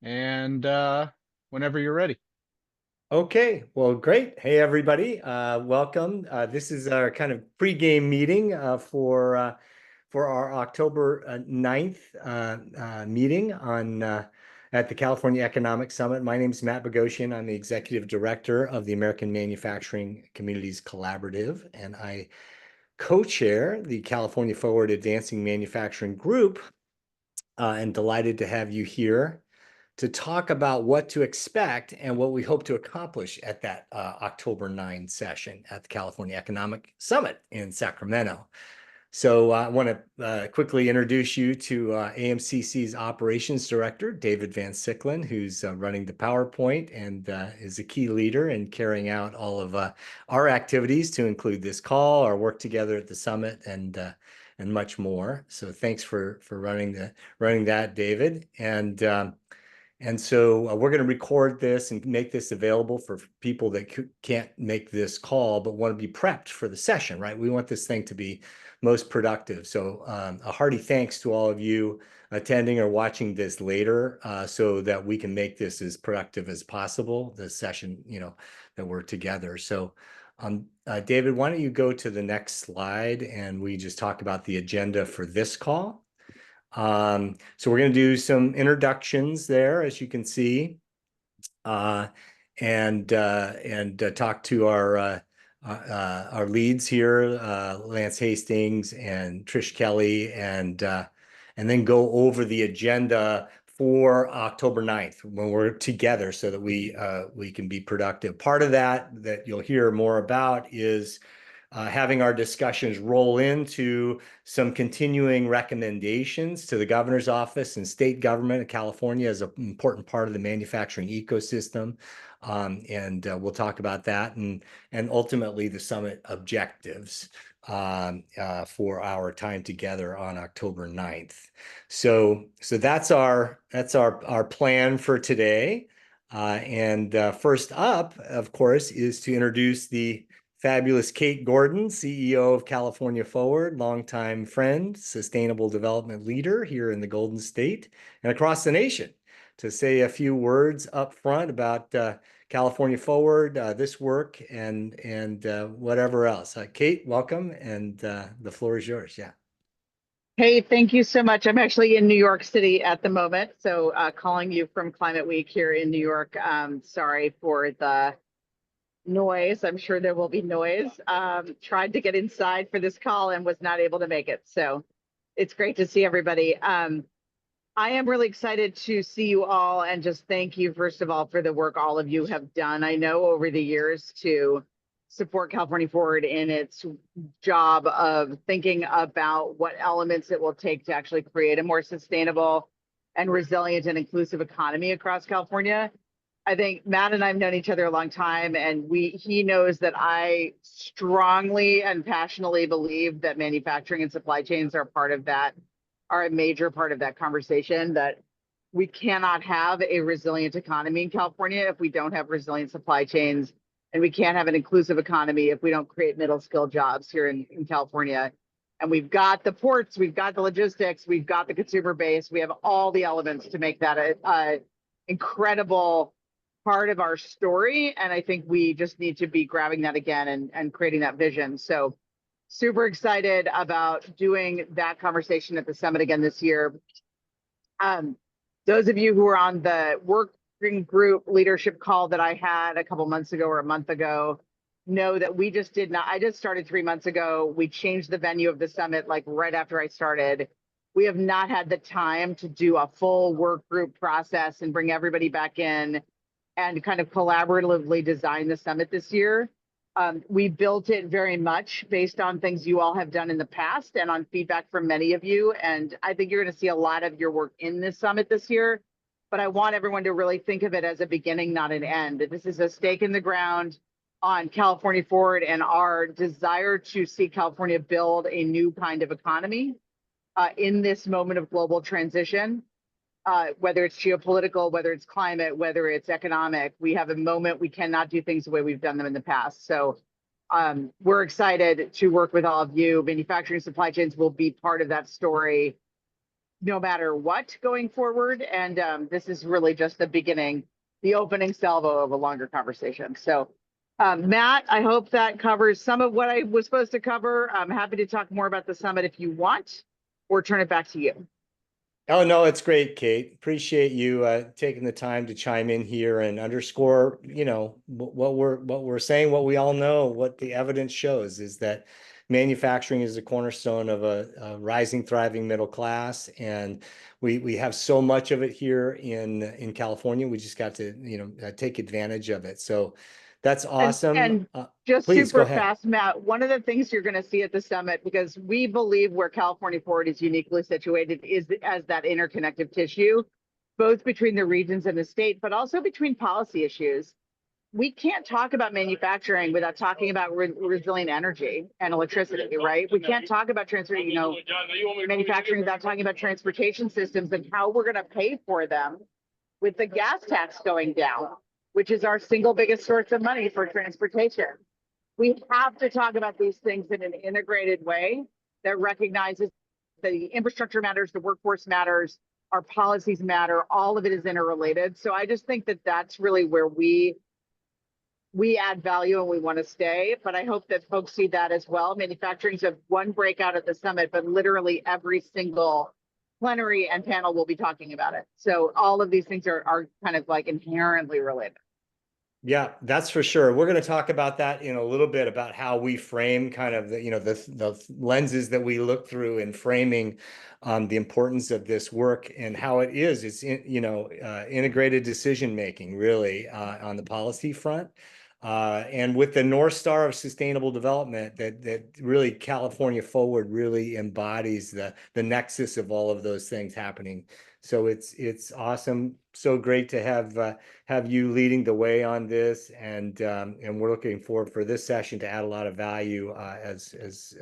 and whenever you're ready. Okay, well, great. Hey, everybody. Welcome. This is our kind of pregame meeting for our October 9th meeting on at the California Economic Summit. My name is Matt Bogosian. I'm the Executive Director of the American Manufacturing Communities Collaborative, and I co-chair the California Forward Advancing Manufacturing Group, and delighted to have you here to talk about what to expect and what we hope to accomplish at that October 9 session at the California Economic Summit in Sacramento. So I want to quickly introduce you to AMCC's Operations Director, David Van Sicklen, who's running the PowerPoint and is a key leader in carrying out all of our activities to include this call, our work together at the summit, and much more. So thanks for running that, David. And so we're going to record this and make this available for people that can't make this call but want to be prepped for the session, right? We want this thing to be most productive. So a hearty thanks to all of you attending or watching this later, so that we can make this as productive as possible, the session, that we're together. So David, why don't you go to the next slide and we just talk about the agenda for this call. So we're going to do some introductions there, as you can see, and talk to our leads here, Lance Hastings and Trish Kelly, and then go over the agenda for October 9th when we're together, so that we can be productive. Part of that you'll hear more about is having our discussions roll into some continuing recommendations to the governor's office and state government of California as an important part of the manufacturing ecosystem. And we'll talk about that and ultimately the summit objectives for our time together on October 9th. So that's our plan for today. And first up, of course, is to introduce the fabulous Kate Gordon, CEO of California Forward, longtime friend, sustainable development leader here in the Golden State and across the nation, to say a few words up front about California Forward, this work, and whatever else. Kate, welcome, and the floor is yours. Yeah. Hey, thank you so much. I'm actually in New York City at the moment, so calling you from Climate Week here in New York. Sorry for the noise. I'm sure there will be noise. Tried to get inside for this call and was not able to make it. So it's great to see everybody. I am really excited to see you all and just thank you, first of all, for the work all of you have done. I know over the years to support California Forward in its job of thinking about what elements it will take to actually create a more sustainable and resilient and inclusive economy across California. I think Matt and I have known each other a long time, and he knows that I strongly and passionately believe that manufacturing and supply chains are a major part of that conversation, that we cannot have a resilient economy in California if we don't have resilient supply chains, and we can't have an inclusive economy if we don't create middle skill jobs here in California. And we've got the ports, we've got the logistics, we've got the consumer base, we have all the elements to make that a incredible part of our story. And I think we just need to be grabbing that again and creating that vision. So super excited about doing that conversation at the summit again this year. Those of you who are on the working group leadership call that I had a couple months ago or a month ago know that I just started 3 months ago. We changed the venue of the summit like right after I started. We have not had the time to do a full work group process and bring everybody back in and kind of collaboratively design the summit this year. We built it very much based on things you all have done in the past and on feedback from many of you. And I think you're going to see a lot of your work in this summit this year. But I want everyone to really think of it as a beginning, not an end. This is a stake in the ground on California Forward and our desire to see California build a new kind of economy in this moment of global transition. Whether it's geopolitical, whether it's climate, whether it's economic, we have a moment we cannot do things the way we've done them in the past. So we're excited to work with all of you. Manufacturing supply chains will be part of that story. no matter what going forward. And this is really just the beginning, the opening salvo of a longer conversation. So Matt, I hope that covers some of what I was supposed to cover. I'm happy to talk more about the summit if you want, or turn it back to you. Oh, no, it's great, Kate. Appreciate you taking the time to chime in here and underscore, what we're saying, what we all know, what the evidence shows is that manufacturing is a cornerstone of a rising, thriving middle class, and we have so much of it here in California. We just got to, take advantage of it. So that's awesome. And just Please go super ahead. fast, Matt, one of the things you're going to see at the summit, because we believe where California Forward is uniquely situated is as that interconnective tissue, both between the regions and the state, but also between policy issues. We can't talk about manufacturing without talking about resilient energy and electricity, right? We can't talk about manufacturing without talking about transportation systems and how we're going to pay for them with the gas tax going down, which is our single biggest source of money for transportation. We have to talk about these things in an integrated way that recognizes the infrastructure matters, the workforce matters, our policies matter, all of it is interrelated. So I just think that that's really where we add value and we want to stay. But I hope that folks see that as well. Manufacturing's a one breakout at the summit, but literally every single plenary and panel will be talking about it. So all of these things are kind of like inherently related. Yeah, that's for sure. We're going to talk about that in a little bit, about how we frame kind of the lenses that we look through in framing the importance of this work and how it is. It's integrated decision making really on the policy front. And with the North Star of sustainable development, that really California Forward really embodies the nexus of all of those things happening. So it's awesome. So great to have you leading the way on this, and we're looking forward for this session to add a lot of value as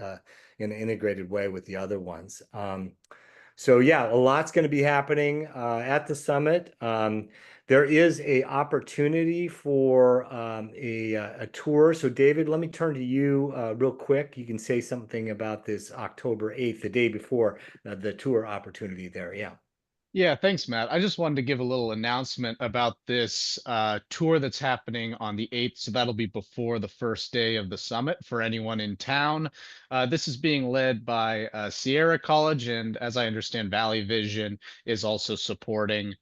in an integrated way with the other ones. So yeah, a lot's going to be happening at the summit. There is a opportunity for a tour. So David, let me turn to you real quick. You can say something about this October 8th, the day before the tour opportunity there. Yeah. Yeah, thanks, Matt. I just wanted to give a little announcement about this tour that's happening on the 8th. So that'll be before the first day of the summit for anyone in town. This is being led by Sierra College, and as I understand, Valley Vision is also supporting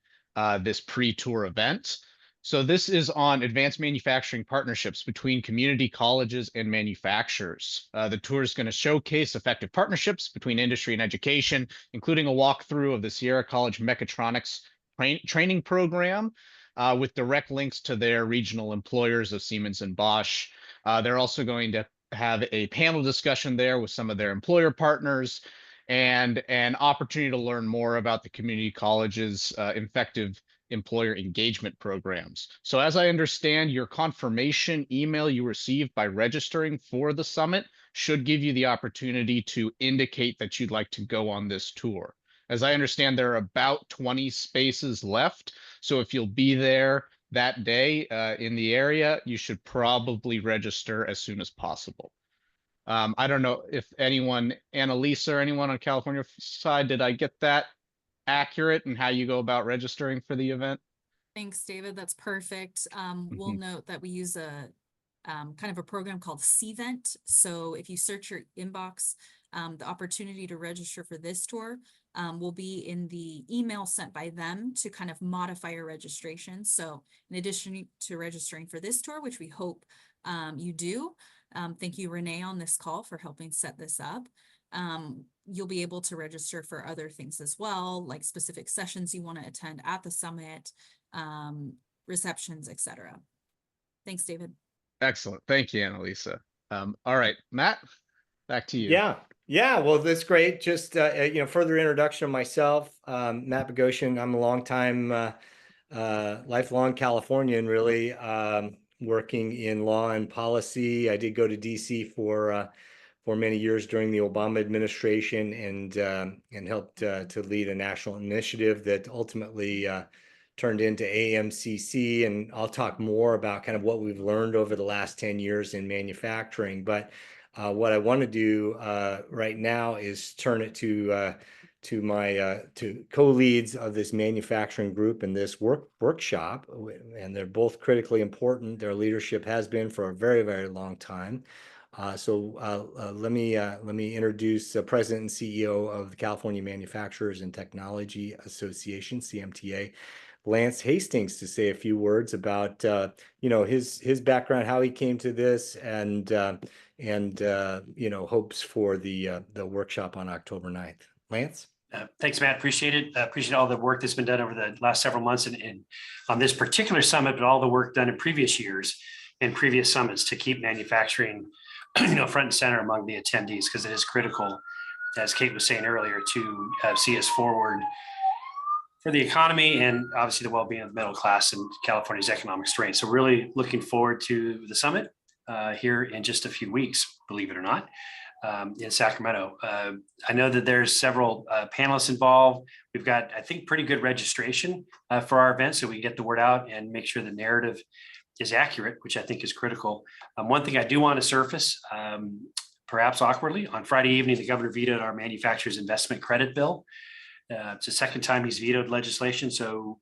this pre-tour event. So this is on advanced manufacturing partnerships between community colleges and manufacturers. The tour is going to showcase effective partnerships between industry and education, including a walkthrough of the Sierra College Mechatronics training program with direct links to their regional employers of Siemens and Bosch. They're also going to have a panel discussion there with some of their employer partners and an opportunity to learn more about the community college's effective employer engagement programs. So as I understand, your confirmation email you received by registering for the summit should give you the opportunity to indicate that you'd like to go on this tour. As I understand, there are about 20 spaces left. So if you'll be there that day in the area, you should probably register as soon as possible. I don't know if anyone, Annalisa or anyone on California side, did I get that accurate and how you go about registering for the event? Thanks, David. That's perfect. We'll note that we use a kind of a program called CVent. So if you search your inbox, the opportunity to register for this tour will be in the email sent by them to kind of modify your registration. So in addition to registering for this tour, which we hope you do, thank you, Renee, on this call for helping set this up. You'll be able to register for other things as well, like specific sessions you want to attend at the summit, receptions, etc. Thanks, David. Excellent. Thank you, Annalisa. All right, Matt, back to you. Yeah. Well, that's great. Just, further introduction of myself, Matt Bogosian. I'm a longtime, lifelong Californian, really, working in law and policy. I did go to DC for many years during the Obama administration and helped to lead a national initiative that ultimately turned into AMCC. And I'll talk more about kind of what we've learned over the last 10 years in manufacturing. But what I want to do right now is turn it to my to co-leads of this manufacturing group and this workshop, and they're both critically important. Their leadership has been for a very, very long time. Let me introduce President and CEO of the California Manufacturers and Technology Association, CMTA, Lance Hastings, to say a few words about his background, how he came to this, and hopes for the workshop on October 9th. Lance? Thanks, Matt. Appreciate it. Appreciate all the work that's been done over the last several months and on this particular summit, but all the work done in previous years and previous summits to keep manufacturing, front and center among the attendees, because it is critical, as Kate was saying earlier, to see us forward for the economy and obviously the well-being of the middle class and California's economic strength. So really looking forward to the summit here in just a few weeks, believe it or not. In Sacramento. I know that there's several panelists involved. We've got, I think, pretty good registration for our event, so we can get the word out and make sure the narrative is accurate, which I think is critical. One thing I do want to surface, perhaps awkwardly, on Friday evening, the governor vetoed our manufacturers investment credit bill. It's the second time he's vetoed legislation, so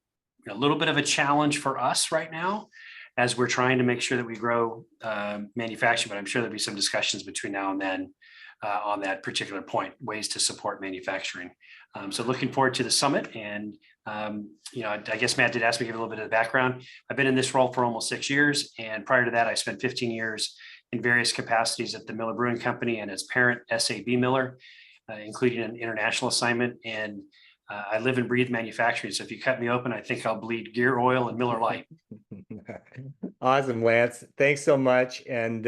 a little bit of a challenge for us right now as we're trying to make sure that we grow manufacturing, but I'm sure there'll be some discussions between now and then on that particular point, ways to support manufacturing. So looking forward to the summit. And, I guess Matt did ask me to give a little bit of the background. I've been in this role for almost 6 years. And prior to that, I spent 15 years in various capacities at the Miller Brewing Company and its parent, SAB Miller, including an international assignment. And I live and breathe manufacturing. So if you cut me open, I think I'll bleed Gear Oil and Miller Lite. Awesome, Lance. Thanks so much. And,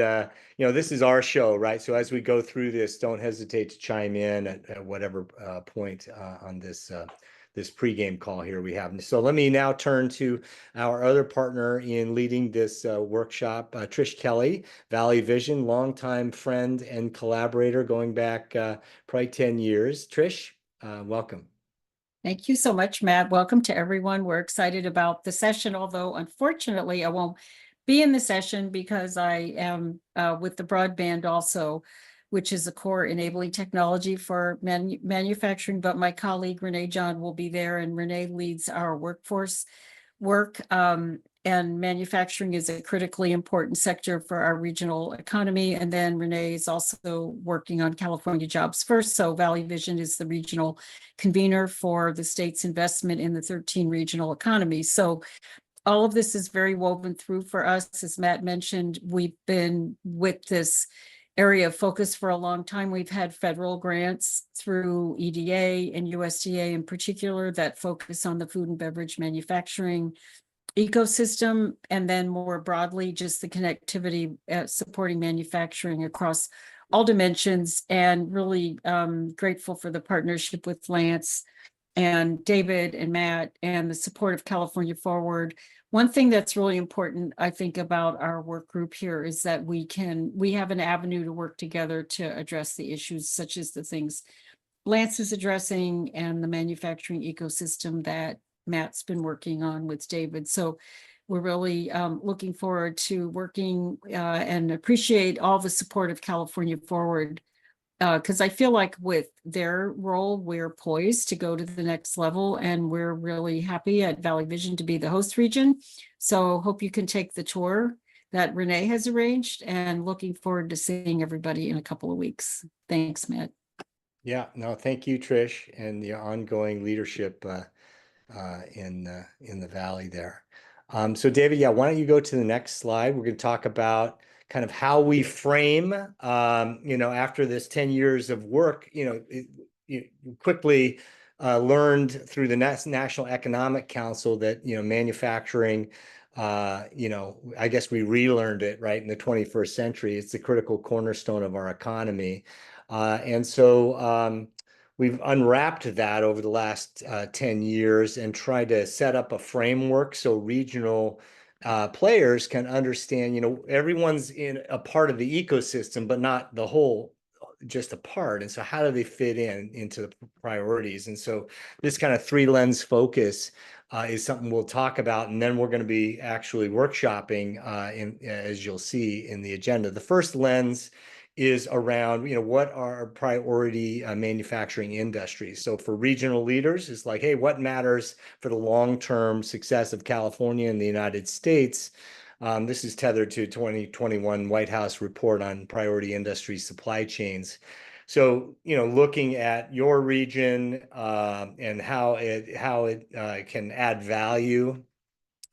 this is our show, right? So as we go through this, don't hesitate to chime in at whatever point on this pregame call here we have. So let me now turn to our other partner in leading this workshop, Trish Kelly, Valley Vision, longtime friend and collaborator going back probably 10 years. Trish, welcome. Thank you so much, Matt. Welcome to everyone. We're excited about the session, although unfortunately I won't be in the session because I am with the broadband also, which is a core enabling technology for manufacturing, but my colleague Renee John will be there, and Renee leads our workforce work. And manufacturing is a critically important sector for our regional economy. And then Renee is also working on California Jobs First. So Valley Vision is the regional convener for the state's investment in the 13 regional economies. So all of this is very woven through for us. As Matt mentioned, we've been with this area of focus for a long time. We've had federal grants through EDA and USDA in particular that focus on the food and beverage manufacturing ecosystem, and then more broadly, just the connectivity supporting manufacturing across all dimensions, and really grateful for the partnership with Lance and David and Matt and the support of California Forward. One thing that's really important, I think, about our work group here is that we have an avenue to work together to address the issues such as the things Lance is addressing and the manufacturing ecosystem that Matt's been working on with David. So we're really looking forward to working and appreciate all the support of California Forward, because I feel like with their role, we're poised to go to the next level, and we're really happy at Valley Vision to be the host region. So hope you can take the tour that Renee has arranged, and looking forward to seeing everybody in a couple of weeks. Thanks, Matt. Yeah, no, thank you, Trish, and the ongoing leadership in the Valley there. So David, why don't you go to the next slide? We're going to talk about kind of how we frame, after this 10 years of work, you quickly learned through the National Economic Council that, manufacturing, I guess we relearned it right in the 21st century. It's the critical cornerstone of our economy. And so we've unwrapped that over the last 10 years and tried to set up a framework so regional players can understand, everyone's in a part of the ecosystem, but not the whole, just a part. And so how do they fit into the priorities? And so this kind of 3-lens focus is something we'll talk about. And then we're going to be actually workshopping as you'll see in the agenda. The first lens is around, what are our priority manufacturing industries. So for regional leaders, it's like, hey, what matters for the long-term success of California and the United States? This is tethered to 2021 White House report on priority industry supply chains. So, looking at your region and how it can add value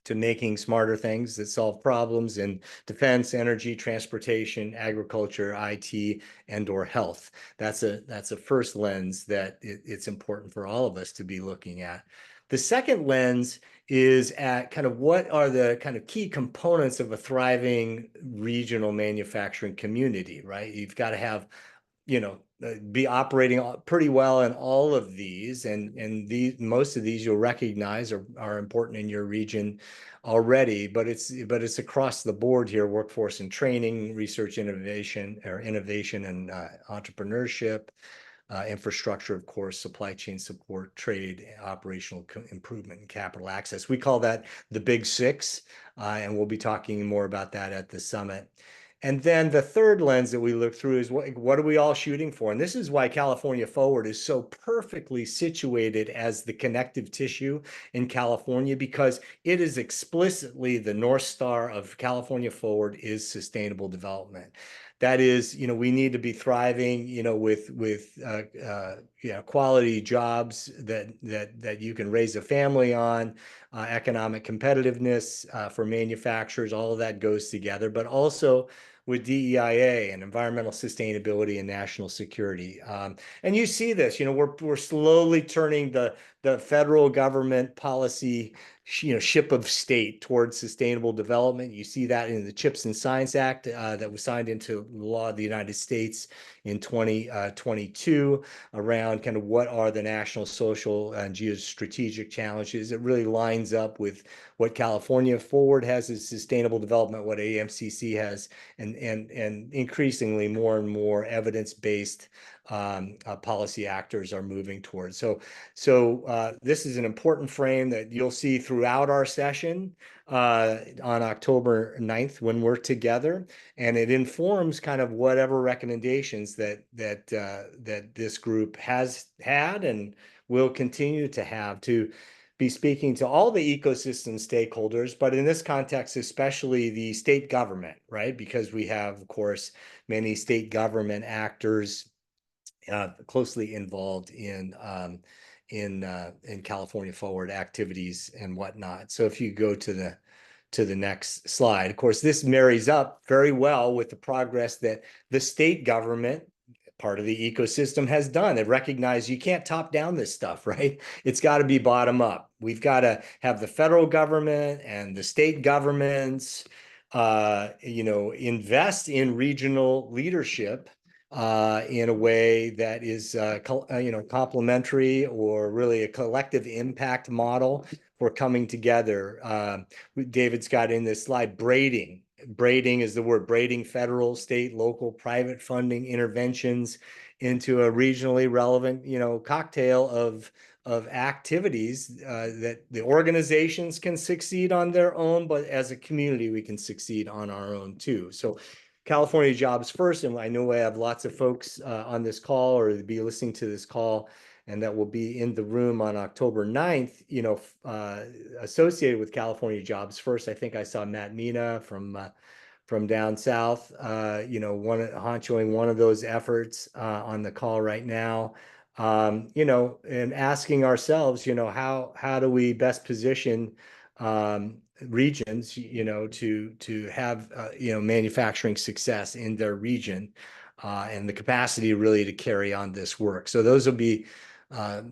to making smarter things that solve problems in defense, energy, transportation, agriculture, IT, and/or health. That's a first lens that it's important for all of us to be looking at. The second lens is at kind of what are the kind of key components of a thriving regional manufacturing community, right? You've got to have be operating pretty well in all of these, and most of these you'll recognize are important in your region already, but it's across the board here: workforce and training, research, innovation and entrepreneurship, infrastructure, of course, supply chain support, trade, operational improvement, and capital access. We call that the Big Six, and we'll be talking more about that at the summit. And then the third lens that we look through is what are we all shooting for? And this is why California Forward is so perfectly situated as the connective tissue in California, because it is explicitly the North Star of California Forward is sustainable development. That is, we need to be thriving, with quality jobs that you can raise a family on, economic competitiveness for manufacturers. All of that goes together, but also with DEIA and environmental sustainability and national security. And you see this, we're slowly turning the federal government policy, ship of state towards sustainable development. You see that in the CHIPS and Science Act that was signed into law of the United States in 2022 around kind of what are the national, social, and geostrategic challenges. It really lines up with what California Forward has as sustainable development, what AMCC has, and increasingly more and more evidence-based policy actors are moving towards. So this is an important frame that you'll see throughout our session on October 9th when we're together, and it informs kind of whatever recommendations that this group has had and will continue to have to be speaking to all the ecosystem stakeholders, but in this context, especially the state government, right? Because we have, of course, many state government actors closely involved in California Forward activities and whatnot. So if you go to the next slide, of course, this marries up very well with the progress that the state government, part of the ecosystem, has done. They've recognized you can't top down this stuff, right? It's got to be bottom up. We've got to have the federal government and the state governments, invest in regional leadership in a way that is, complementary or really a collective impact model for coming together. David's got in this slide braiding. Braiding is the word, braiding federal, state, local, private funding interventions into a regionally relevant, cocktail of activities that the organizations can succeed on their own, but as a community, we can succeed on our own too. So California Jobs First, and I know I have lots of folks on this call or be listening to this call and that will be in the room on October 9th, associated with California Jobs First. I think I saw Matt Mina from down south, honchoing one of those efforts on the call right now, and asking ourselves, how do we best position regions, to have, manufacturing success in their region and the capacity really to carry on this work. So those will be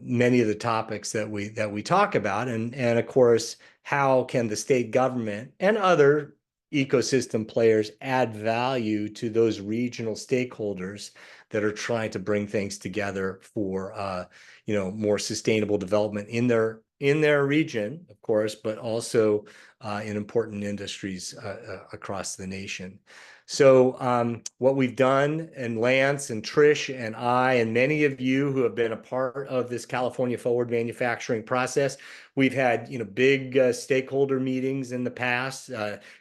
many of the topics that we talk about, and of course, how can the state government and other ecosystem players add value to those regional stakeholders that are trying to bring things together for more sustainable development in their region, of course, but also in important industries across the nation. So what we've done, and Lance and Trish and I and many of you who have been a part of this California Forward manufacturing process, we've had big stakeholder meetings in the past,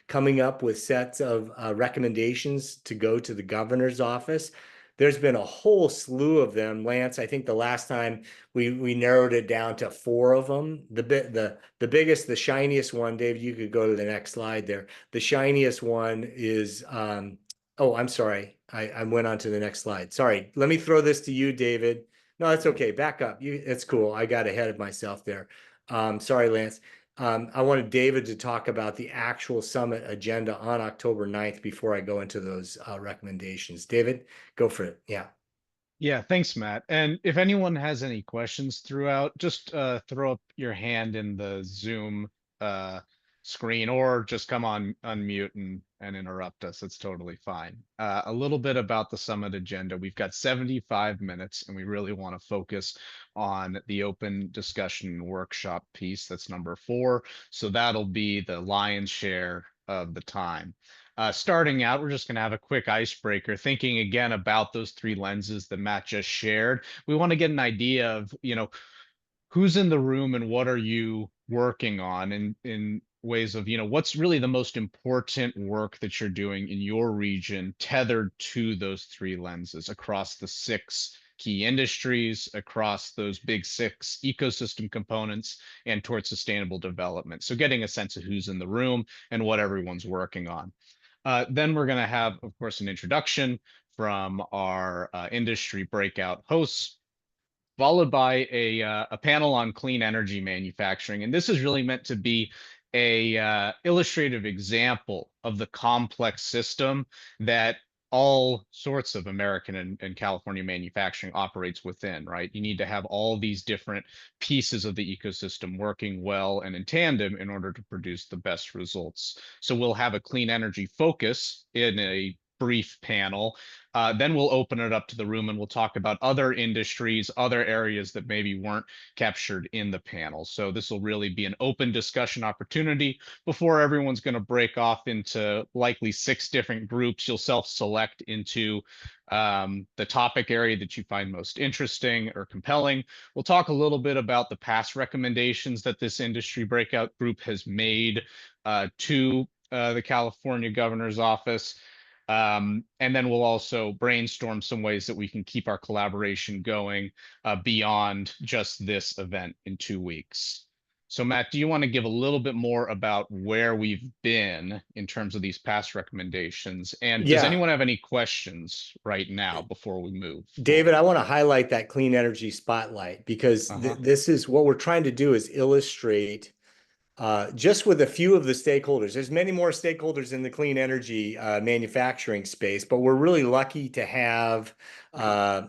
coming up with sets of recommendations to go to the governor's office. There's been a whole slew of them. Lance, I think the last time we narrowed it down to 4 of them. The biggest, the shiniest one, Dave, you could go to the next slide there. The shiniest one is, oh, I'm sorry. I went on to the next slide. Sorry. Let me throw this to you, David. No, it's okay. Back up. It's cool. I got ahead of myself there. Sorry, Lance. I wanted David to talk about the actual summit agenda on October 9th before I go into those recommendations. David, go for it. Yeah. Yeah, thanks, Matt. And if anyone has any questions throughout, just throw up your hand in the Zoom uh, screen, or just come on unmute and interrupt us. It's totally fine. A little bit about the summit agenda. We've got 75 minutes, and we really want to focus on the open discussion workshop piece. That's number 4. So that'll be the lion's share of the time. Starting out, we're just going to have a quick icebreaker, thinking again about those 3 lenses that Matt just shared. We want to get an idea of, who's in the room and what are you working on in ways of, what's really the most important work that you're doing in your region tethered to those 3 lenses across the 6 key industries, across those big 6 ecosystem components, and towards sustainable development. So getting a sense of who's in the room and what everyone's working on. Then we're going to have, of course, an introduction from our industry breakout hosts, followed by a panel on clean energy manufacturing. And this is really meant to be a illustrative example of the complex system that all sorts of American and California manufacturing operates within, right? You need to have all these different pieces of the ecosystem working well and in tandem in order to produce the best results. So we'll have a clean energy focus in a brief panel. Then we'll open it up to the room and we'll talk about other industries, other areas that maybe weren't captured in the panel. So this will really be an open discussion opportunity before everyone's going to break off into likely 6 different groups. You'll self-select into the topic area that you find most interesting or compelling. We'll talk a little bit about the past recommendations that this industry breakout group has made to the California governor's office. And then we'll also brainstorm some ways that we can keep our collaboration going beyond just this event in 2 weeks. So Matt, do you want to give a little bit more about where we've been in terms of these past recommendations? And does anyone have any questions right now before we move David, forward? I want to highlight that clean energy spotlight because this is what we're trying to do, is illustrate just with a few of the stakeholders. There's many more stakeholders in the clean energy manufacturing space, but we're really lucky to have a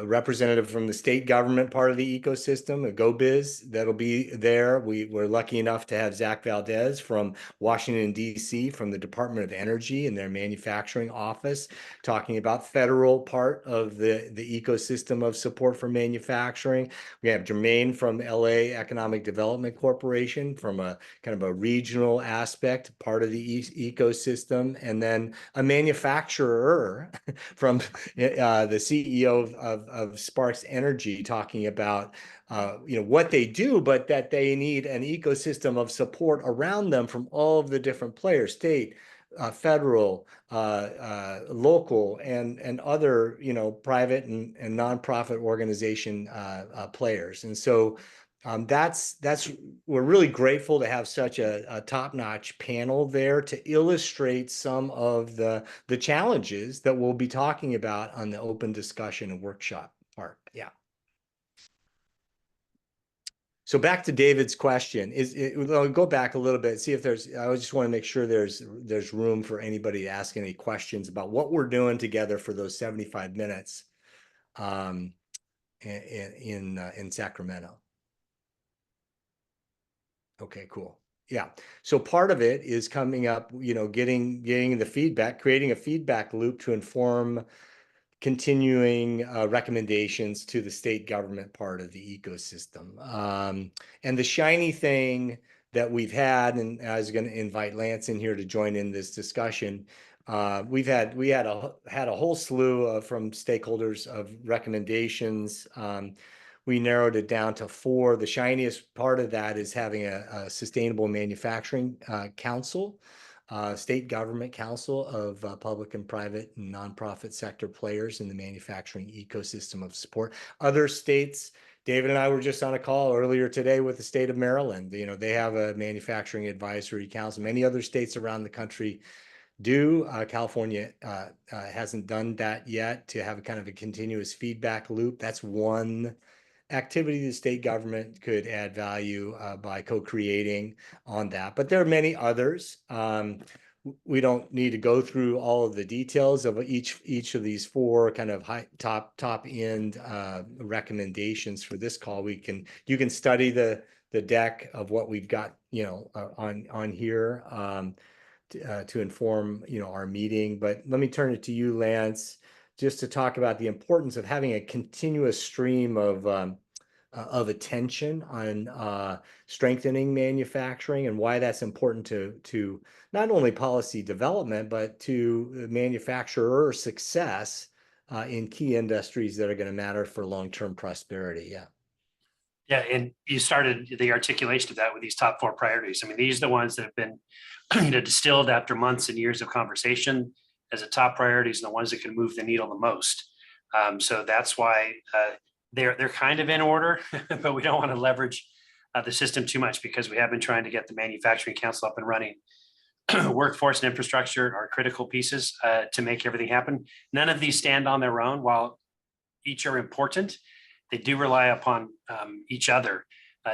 representative from the state government part of the ecosystem, a GoBiz, that'll be there. We're lucky enough to have Zach Valdez from Washington, D.C., from the Department of Energy and their manufacturing office, talking about federal part of the ecosystem of support for manufacturing. We have Jermaine from LA Economic Development Corporation, from a kind of a regional aspect, part of the ecosystem, and then a manufacturer from the CEO of Sparks Energy, talking about what they do, but that they need an ecosystem of support around them from all of the different players, state, federal, local, and other private and nonprofit organization players. And so that's we're really grateful to have such a top-notch panel there to illustrate some of the challenges that we'll be talking about on the open discussion and workshop part. Yeah. So back to David's question, I'll go back a little bit, see if I just want to make sure there's room for anybody to ask any questions about what we're doing together for those 75 minutes in Sacramento. Okay, cool. Yeah. So part of it is coming up, getting the feedback, creating a feedback loop to inform continuing recommendations to the state government part of the ecosystem. And the shiny thing that we've had, and I was going to invite Lance in here to join in this discussion, We had a whole slew from stakeholders of recommendations. We narrowed it down to 4. The shiniest part of that is having a sustainable manufacturing council, state government council of public and private and nonprofit sector players in the manufacturing ecosystem of support. Other states, David and I were just on a call earlier today with the state of Maryland. You know, they have a manufacturing advisory council. Many other states around the country do. California hasn't done that yet, to have a kind of a continuous feedback loop. That's one activity the state government could add value by co-creating on that. But there are many others. We don't need to go through all of the details of each of these 4 kind of top end recommendations for this call. You can study the deck of what we've got, you know, on here to inform, you know, our meeting. But let me turn it to you, Lance, just to talk about the importance of having a continuous stream of attention on strengthening manufacturing, and why that's important to not only policy development, but to manufacturer success in key industries that are going to matter for long-term prosperity. Yeah. Yeah, and you started the articulation of that with these top 4 priorities. I mean, these are the ones that have been distilled after months and years of conversation as a top priorities, and the ones that can move the needle the most. So that's why they're kind of in order, but we don't want to leverage the system too much, because we have been trying to get the manufacturing council up and running. Workforce and infrastructure are critical pieces to make everything happen. None of these stand on their own. While each are important, they do rely upon each other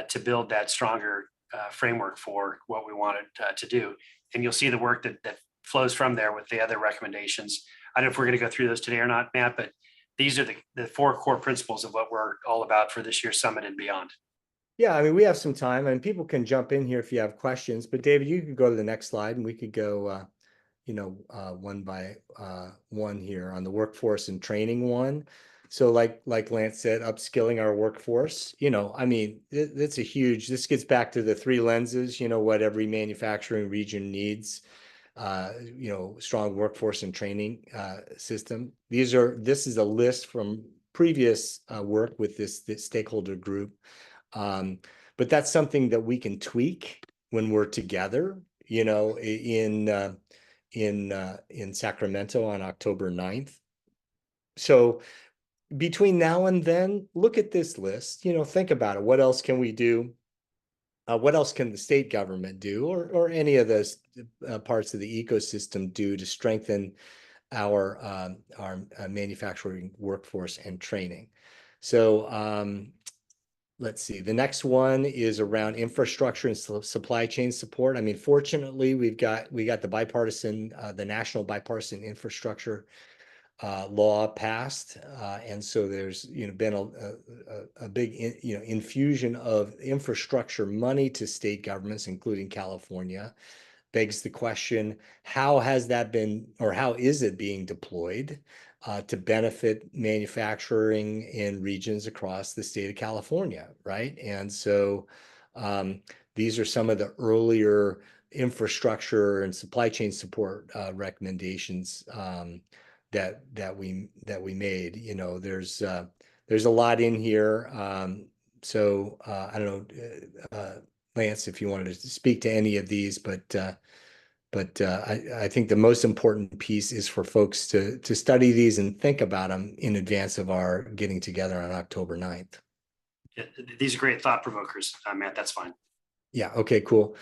to build that stronger framework for what we wanted to do. And you'll see the work that flows from there with the other recommendations. I don't know if we're going to go through those today or not, Matt, but these are the 4 core principles of what we're all about for this year's summit and beyond. Yeah, I mean, we have some time, and people can jump in here if you have questions. But David, you could go to the next slide, and we could go, one by one here on the workforce and training one. So like Lance said, upskilling our workforce, you know, I mean, this gets back to the 3 lenses, you know, what every manufacturing region needs, strong workforce and training system. This is a list from previous work with this stakeholder group. But that's something that we can tweak when we're together, you know, in Sacramento on October 9th. So between now and then, look at this list, you know, think about it. What else can we do? What else can the state government do, or any of those parts of the ecosystem do to strengthen our manufacturing workforce and training? So let's see. The next one is around infrastructure and supply chain support. I mean, fortunately, we got the national bipartisan infrastructure law passed, and so there's been a big infusion of infrastructure money to state governments, including California. Begs the question, how has that been, or how is it being deployed to benefit manufacturing in regions across the state of California, right? And so these are some of the earlier infrastructure and supply chain support recommendations that we made. You know, there's a lot in here. So I don't know, Lance, if you wanted to speak to any of these, but I think the most important piece is for folks to study these and think about them in advance of our getting together on October 9th. Yeah, these are great thought provokers, Matt. That's fine. Yeah. Okay, cool.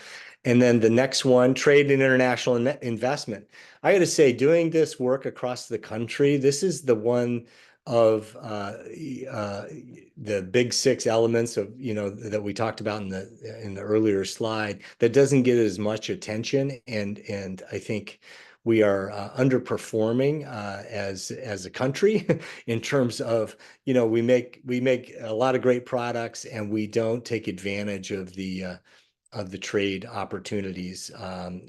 And then the next one, trade and international investment. I got to say, doing this work across the country, this is the one of the big 6 elements of, that we talked about in the earlier slide that doesn't get as much attention. And I think we are underperforming as a country in terms of, we make a lot of great products, and we don't take advantage of the trade opportunities,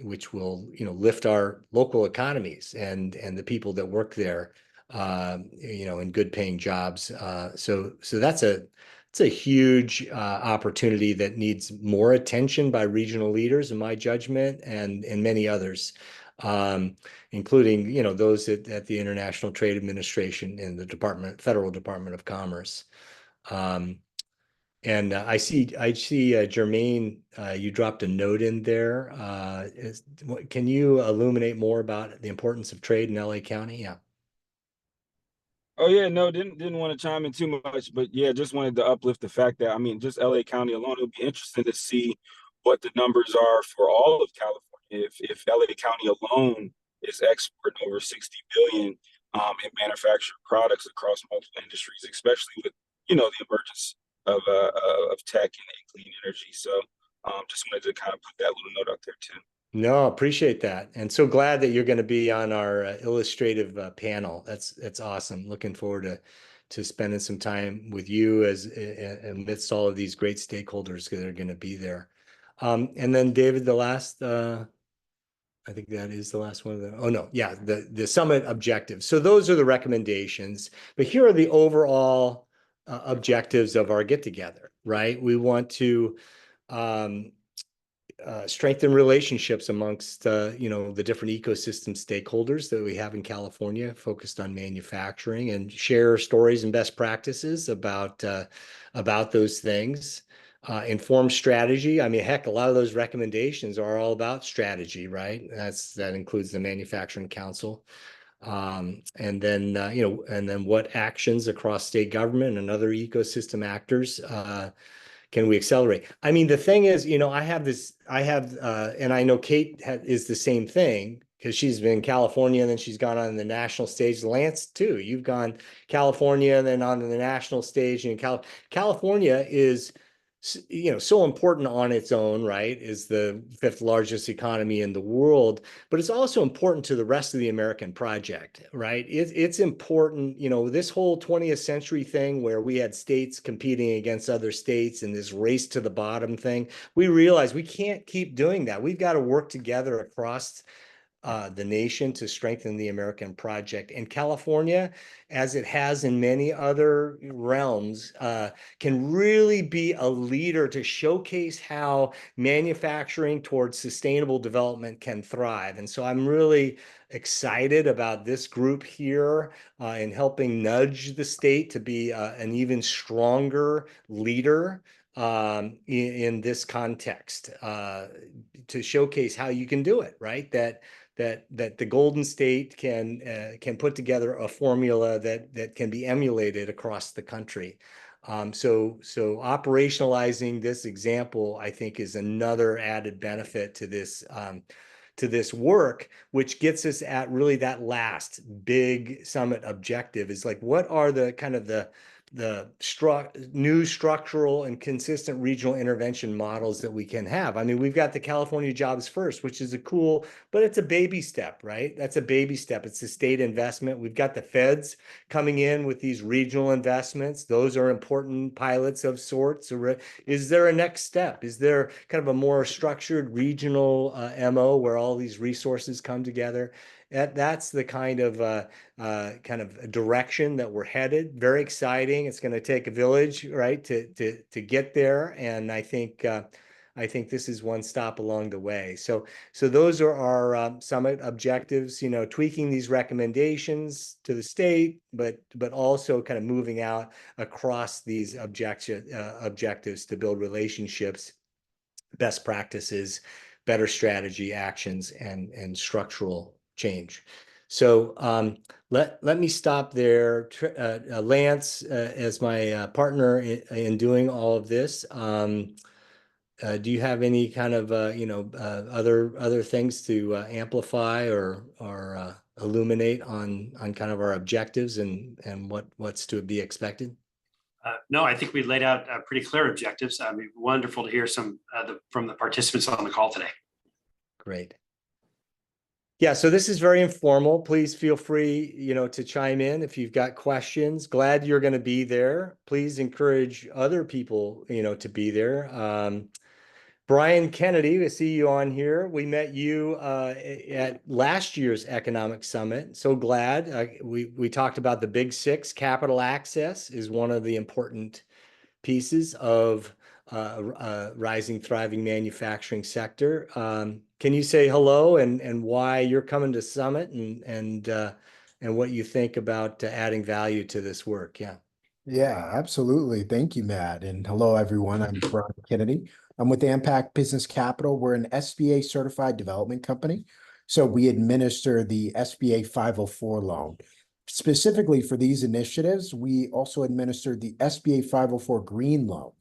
which will, lift our local economies and the people that work there, in good paying jobs. So it's a huge opportunity that needs more attention by regional leaders, in my judgment, and many others. including, those at the International Trade Administration and the Federal Department of Commerce. And I see, Jermaine, you dropped a note in there. Can you illuminate more about the importance of trade in LA County? Yeah. Oh yeah, no, didn't want to chime in too much, but yeah, just wanted to uplift the fact that, I mean, just LA County alone, it'll be interesting to see what the numbers are for all of California. If LA County alone is exporting over 60 billion in manufactured products across multiple industries, especially with, the emergence of tech and clean energy. So just wanted to kind of put that little note out there too. No, appreciate that. And so glad that you're going to be on our illustrative panel. That's awesome. Looking forward to spending some time with you amidst all of these great stakeholders that are going to be there. And then David, the last, I think that is the last one of them. Oh no, yeah, the summit objectives. So those are the recommendations, but here are the overall objectives of our get together, right? We want to strengthen relationships amongst the different ecosystem stakeholders that we have in California focused on manufacturing, and share stories and best practices about those things. Inform strategy. I mean, heck, a lot of those recommendations are all about strategy, right? That includes the Manufacturing Council. And then what actions across state government and other ecosystem actors can we accelerate? I mean, the thing is, and I know Kate is the same thing, because she's been in California and then she's gone on the national stage. Lance too, you've gone California and then on to the national stage. And California is, so important on its own, right? Is the 5th largest economy in the world, but it's also important to the rest of the American project, right? It's important, this whole 20th century thing where we had states competing against other states and this race to the bottom thing. We realize we can't keep doing that. We've got to work together across the nation to strengthen the American project. And California, as it has in many other realms, can really be a leader to showcase how manufacturing towards sustainable development can thrive. And so I'm really excited about this group here in helping nudge the state to be an even stronger leader in this context, to showcase how you can do it, right? That the Golden State can put together a formula that can be emulated across the country. So operationalizing this example, I think, is another added benefit to this work, which gets us at really that last big summit objective, is like, what are the kind of the new structural and consistent regional intervention models that we can have. I mean, we've got the California Jobs First, which is but it's a baby step, right? That's a baby step. It's a state investment. We've got the feds coming in with these regional investments. Those are important pilots of sorts. Is there a next step? Is there kind of a more structured regional MO where all these resources come together? That's the kind of direction that we're headed. Very exciting. It's going to take a village, right, to get there. And I think this is one stop along the way. So those are our summit objectives. Tweaking these recommendations to the state, but also kind of moving out across these objectives to build relationships, best practices, better strategy, actions, and structural change. So let me stop there. Lance, as my partner in doing all of this, do you have any kind of other things to amplify or illuminate on kind of our objectives and what's to be expected? No, I think we laid out pretty clear objectives. I mean, wonderful to hear some from the participants on the call today. Great. Yeah, so this is very informal. Please feel free, to chime in if you've got questions. Glad you're going to be there. Please encourage other people, to be there. Brian Kennedy, I see you on here. We met you at last year's Economic Summit. So glad. We talked about the Big Six. Capital access is one of the important pieces of rising, thriving manufacturing sector. Can you say hello and why you're coming to Summit and what you think about adding value to this work? Yeah. Yeah, absolutely. Thank you, Matt. And hello, everyone. I'm Brian Kennedy. I'm with Impact Business Capital. We're an SBA certified development company. So we administer the SBA 504 loan. Specifically for these initiatives, we also administer the SBA 504 green loan,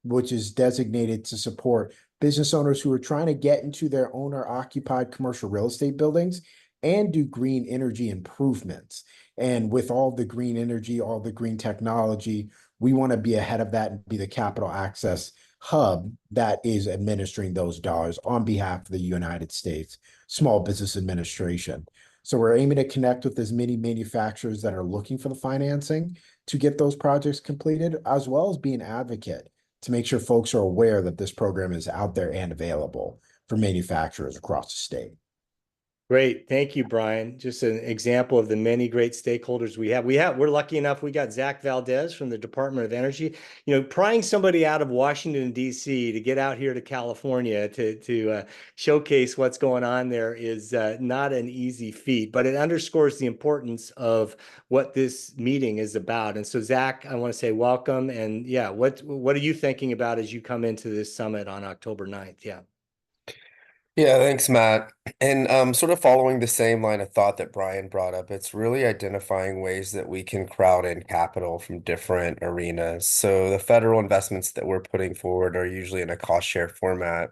which is designated to support business owners who are trying to get into their owner occupied commercial real estate buildings and do green energy improvements. And with all the green energy, all the green technology, we want to be ahead of that and be the capital access hub that is administering those dollars on behalf of the United States Small Business Administration. So we're aiming to connect with as many manufacturers that are looking for the financing to get those projects completed, as well as be an advocate to make sure folks are aware that this program is out there and available for manufacturers across the state. Great. Thank you, Brian. Just an example of the many great stakeholders we have. We're lucky enough. We got Zach Valdez from the Department of Energy, prying somebody out of Washington, D.C. to get out here to California to showcase what's going on there is not an easy feat, but it underscores the importance of what this meeting is about. And so, Zach, I want to say welcome. And yeah, what are you thinking about as you come into this summit on October 9th? Yeah. Yeah, thanks, Matt. And sort of following the same line of thought that Brian brought up, it's really identifying ways that we can crowd in capital from different arenas. So the federal investments that we're putting forward are usually in a cost share format.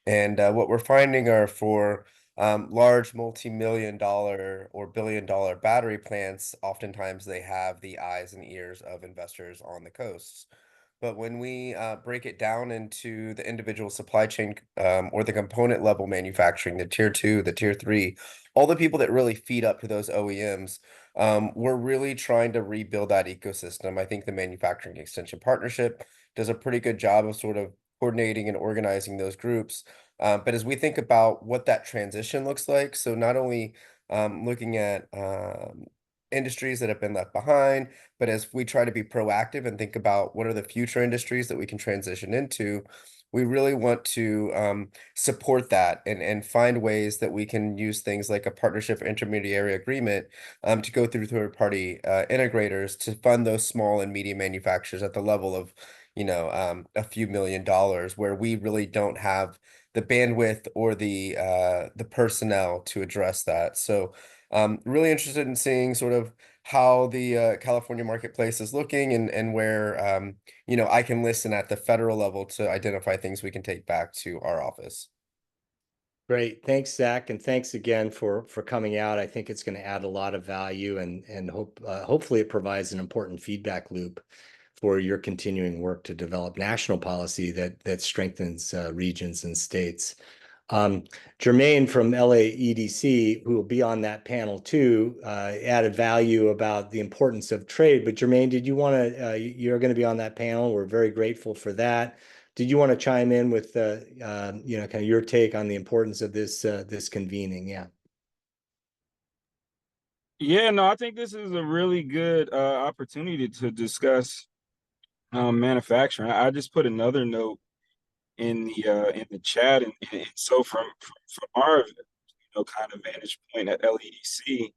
And what we're finding are for large multi-million-dollar or billion-dollar battery plants, oftentimes they have the eyes and ears of investors on the coasts. But when we break it down into the individual supply chain or the component level manufacturing, the tier 2, the tier 3, all the people that really feed up to those OEMs, we're really trying to rebuild that ecosystem. I think the Manufacturing Extension Partnership does a pretty good job of sort of coordinating and organizing those groups. But as we think about what that transition looks like, so not only looking at industries that have been left behind, but as we try to be proactive and think about what are the future industries that we can transition into, we really want to support that and find ways that we can use things like a partnership intermediary agreement to go through third-party integrators to fund those small and medium manufacturers at the level of, a few $1,000,000, where we really don't have the bandwidth or the personnel to address that. So really interested in seeing sort of how the California marketplace is looking and where, I can listen at the federal level to identify things we can take back to our office. Great. Thanks, Zach. And thanks again for coming out. I think it's going to add a lot of value and hopefully it provides an important feedback loop for your continuing work to develop national policy that strengthens regions and states. Jermaine from LA EDC, who will be on that panel too, added value about the importance of trade. But Jermaine, did you want to, you're going to be on that panel. We're very grateful for that. Did you want to chime in with, kind of your take on the importance of this convening? Yeah. Yeah, no, I think this is a really good opportunity to discuss manufacturing. I just put another note in the chat, and so from our kind of vantage point at LEDC,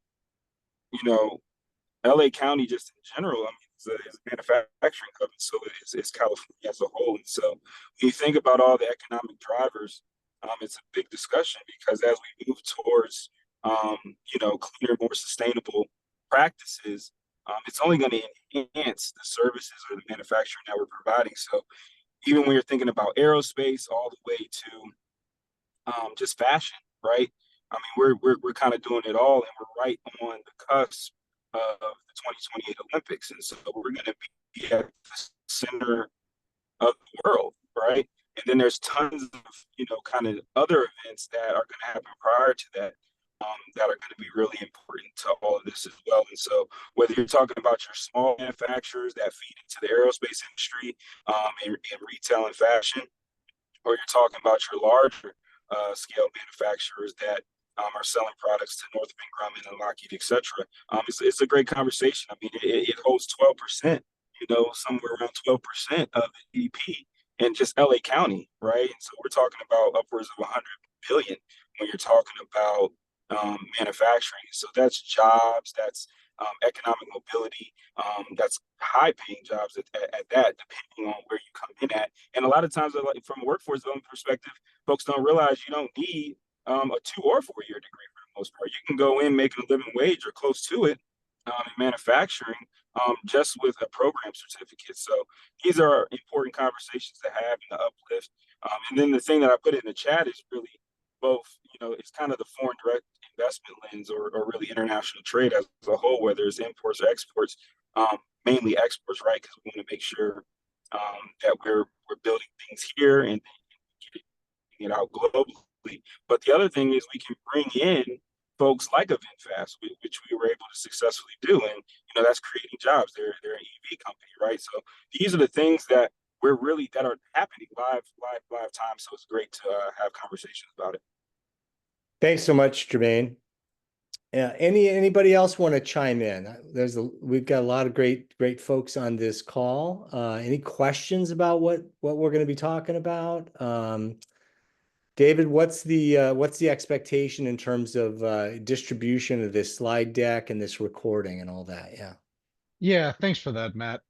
LA County just in general, I mean, is a manufacturing hub, and so is California as a whole. And so when you think about all the economic drivers, it's a big discussion because as we move towards cleaner, more sustainable practices, it's only going to enhance the services or the manufacturing that we're providing. So even when you're thinking about aerospace all the way to just fashion, right? I mean, we're kind of doing it all, and we're right on the cusp of the 2028 Olympics. And so we're going to be at the center of the world, right? And then there's tons of, kind of other events that are going to happen prior to that, that are going to be really important to all of this as well. And so whether you're talking about your small manufacturers that feed into the aerospace industry, in retail and fashion, or you're talking about your larger scale manufacturers that are selling products to Northrop Grumman and Lockheed, et cetera. It's a great conversation. I mean, it holds 12%, somewhere around 12% of the GDP in just LA County, right? And so we're talking about upwards of 100 billion when you're talking about manufacturing. So that's jobs, that's economic mobility, that's high paying jobs at that, depending on where you come in at. And a lot of times, like, from a workforce development perspective, folks don't realize you don't need a 2 or 4 year degree for the most part. You can go in making a living wage or close to it in manufacturing just with a program certificate. So these are important conversations to have in the uplift. And then the thing that I put in the chat is really both, it's kind of the foreign direct investment lens or really international trade as a whole, whether it's imports or exports, mainly exports, right? Because we want to make sure that we're building things here and getting it out globally. But the other thing is we can bring in folks like a VinFast, which we were able to successfully do, and that's creating jobs. They're an EV company, right? So these are the things that that are happening live time. So it's great to have conversations about it. Thanks so much, Jermaine. Anybody else want to chime in? We've got a lot of great folks on this call. Any questions about what we're going to be talking about? David, what's the expectation in terms of distribution of this slide deck and this recording and all that? Yeah. Yeah, thanks for that, Matt.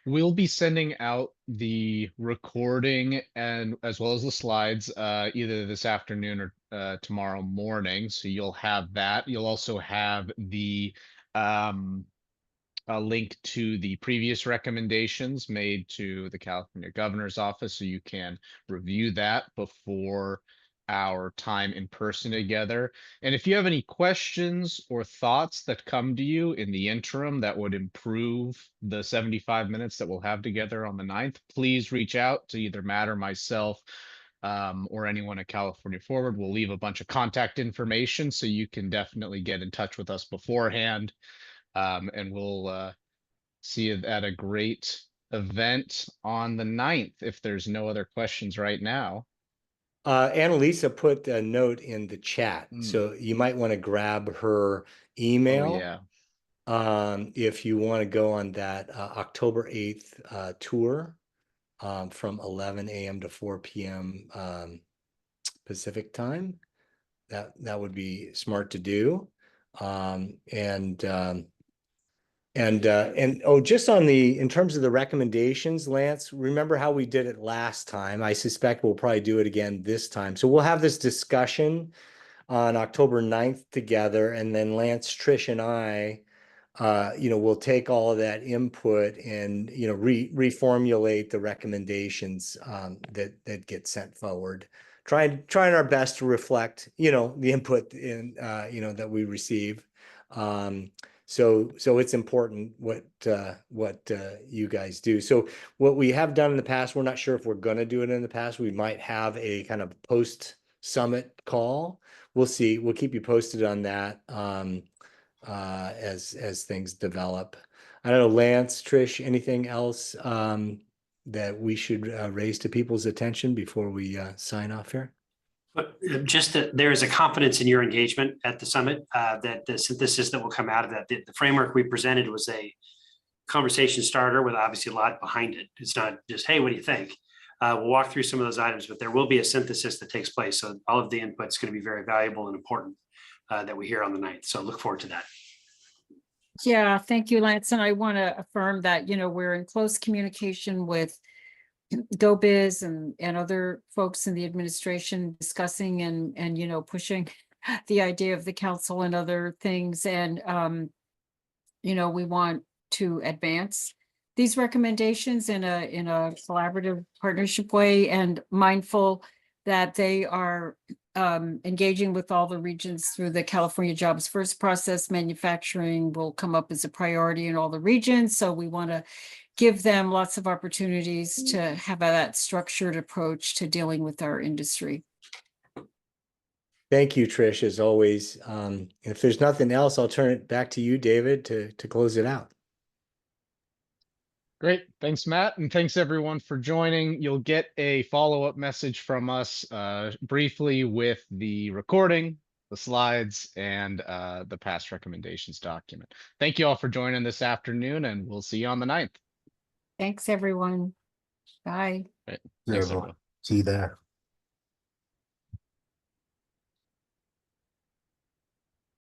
We'll be sending out the recording and as well as the slides either this afternoon or tomorrow morning. So you'll have that. You'll also have the a link to the previous recommendations made to the California Governor's Office, so you can review that before our time in person together. And if you have any questions or thoughts that come to you in the interim that would improve the 75 minutes that we'll have together on the 9th, please reach out to either Matt or myself or anyone at California Forward. We'll leave a bunch of contact information so you can definitely get in touch with us beforehand. And we'll see you at a great event on the 9th if there's no other questions right now. Annalisa put a note in the chat, so you might want to grab her email. Oh, yeah. If you want to go on that October 8th tour from 11 a.m. to 4 p.m. Pacific time, that would be smart to do. Just in terms of the recommendations, Lance, remember how we did it last time? I suspect we'll probably do it again this time. So we'll have this discussion on October 9th together, and then Lance, Trish, and I, we'll take all of that input and, reformulate the recommendations that get sent forward. Trying our best to reflect, the input in, that we receive. So it's important what you guys do. So what we have done in the past, we're not sure if we're going to do it in the past. We might have a kind of post-summit call. We'll see. We'll keep you posted on that as things develop. I don't know, Lance, Trish, anything else that we should raise to people's attention before we sign off here? But just that there is a confidence in your engagement at the summit, that the synthesis that will come out of that, the framework we presented was a conversation starter with obviously a lot behind it. It's not just, hey, what do you think? We'll walk through some of those items, but there will be a synthesis that takes place. So all of the input is going to be very valuable and important that we hear on the 9th. So look forward to that. Yeah, thank you, Lance. And I want to affirm that, we're in close communication with GoBiz and other folks in the administration discussing and pushing the idea of the council and other things. And, we want to advance these recommendations in a collaborative partnership way, and mindful that they are engaging with all the regions through the California Jobs First process. Manufacturing will come up as a priority in all the regions. So we want to give them lots of opportunities to have that structured approach to dealing with our industry. Thank you, Trish, as always. If there's nothing else, I'll turn it back to you, David, to close it out. Great. Thanks, Matt. And thanks everyone for joining. You'll get a follow-up message from us briefly with the recording, the slides, and the past recommendations document. Thank you all for joining this afternoon, and we'll see you on the 9th. Thanks, everyone. Bye. Right. Yeah, Thanks, well, everyone. see you there.